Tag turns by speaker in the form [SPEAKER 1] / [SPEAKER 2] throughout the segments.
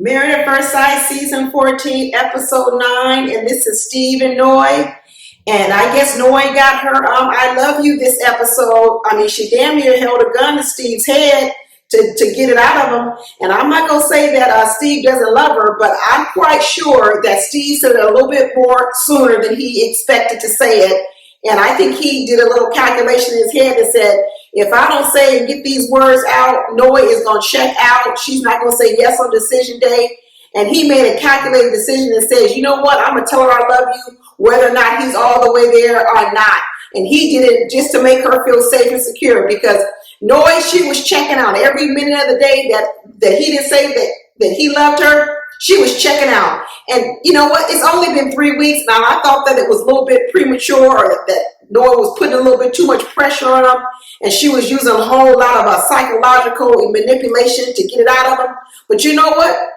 [SPEAKER 1] Married at First Sight, Season 14, Episode 9, and this is Steve Noi. And I guess Noi got her I love you this episode. I mean, she damn near held a gun to Steve's head to get it out of him. And I'm not going to say that Steve doesn't love her, but I'm quite sure that Steve said it a little bit more sooner than he expected to say it. And I think he did a little calculation in his head that said, if I don't say and get these words out, Noi is going to check out. She's not going to say yes on decision day. And he made a calculated decision that says, you know what, I'm going to tell her I love you, whether or not he's all the way there or not. And he did it just to make her feel safe and secure, because Noi, she was checking out every minute of the day that he didn't say that he loved her. She was checking out. And you know what? It's only been 3 weeks now. I thought that it was a little bit premature, or that Noi was putting a little bit too much pressure on him, and she was using a whole lot of psychological manipulation to get it out of him. But you know what?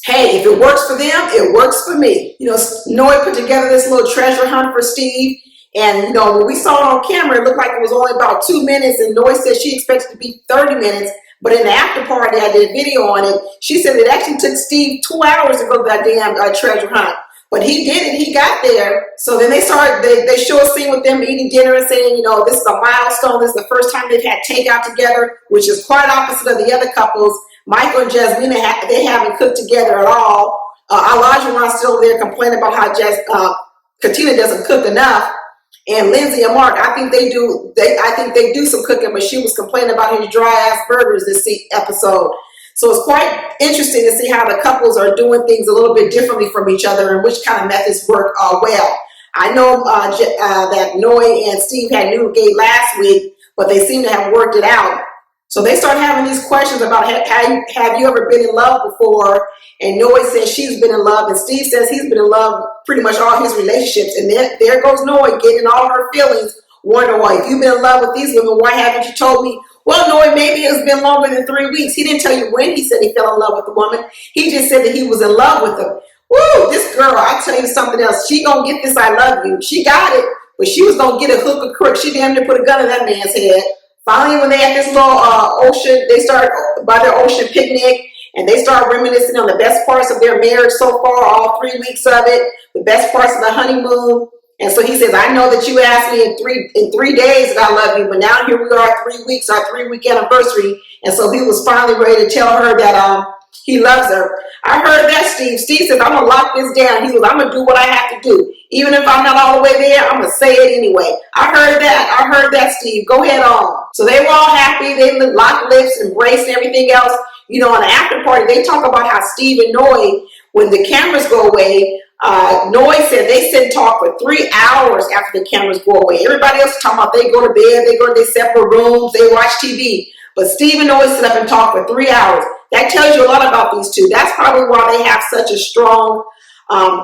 [SPEAKER 1] Hey, if it works for them, it works for me. You know, Noi put together this little treasure hunt for Steve. And, you know, when we saw it on camera, it looked like it was only about 2 minutes. And Noi said she expected it to be 30 minutes. But in the after party, I did a video on it. She said it actually took Steve 2 hours to go to that damn treasure hunt. But he did it. He got there. So then they show a scene with them eating dinner and saying, you know, this is a milestone. This is the first time they've had takeout together, which is quite opposite of the other couples. Michael and Jasmine, they haven't cooked together at all. Elijah's still there complaining about how Katina doesn't cook enough. And Lindsay and Mark, I think they do some cooking, but she was complaining about his dry ass burgers this episode. So it's quite interesting to see how the couples are doing things a little bit differently from each other and which kind of methods work well. I know that Noi and Steve had Newgate last week, but they seem to have worked it out. So they start having these questions about, have you ever been in love before? And Noi says she's been in love, and Steve says he's been in love pretty much all his relationships. And then there goes Noi getting all her feelings, wondering, well, if you've been in love with these women, why haven't you told me? Well, Noi, maybe it's been longer than 3 weeks. He didn't tell you when he said he fell in love with the woman. He just said that he was in love with her. Woo, this girl, I'll tell you something else. She gonna get this I love you. She got it, but she was gonna get a hook or crook. She damn near put a gun in that man's head. Finally, when they had this little ocean, they started by their ocean picnic, and they started reminiscing on the best parts of their marriage so far, all 3 weeks of it, the best parts of the honeymoon. And so he says, I know that you asked me in 3 days that I love you, but now here we are, 3 weeks, our 3-week anniversary. And so he was finally ready to tell her that he loves her. I heard that, Steve. Steve says, I'm going to lock this down. He goes, I'm going to do what I have to do. Even if I'm not all the way there, I'm going to say it anyway. I heard that, Steve. Go ahead on. So they were all happy. They locked lips, embraced, and everything else. You know, on the after party, they talk about how Steve and Noi, when the cameras go away, Noi said they sit and talk for 3 hours after the cameras go away. Everybody else is talking about they go to bed, they go to their separate rooms, they watch TV. But Steve and Noi sit up and talk for 3 hours. That tells you a lot about these two. That's probably why they have such a strong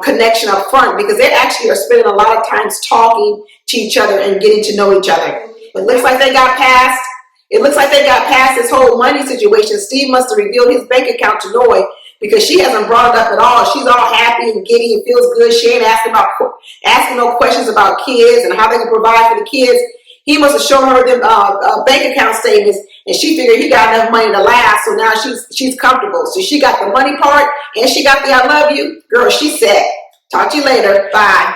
[SPEAKER 1] connection up front, because they actually are spending a lot of times talking to each other and getting to know each other. It looks like they got past this whole money situation. Steve must have revealed his bank account to Noi, because she hasn't brought it up at all. She's all happy and giddy and feels good. She ain't asking no questions about kids and how they can provide for the kids. He must have shown her them bank account statements, and she figured he got enough money to last. So now she's comfortable. So she got the money part, and she got the I love you. Girl, she said, talk to you later. Bye.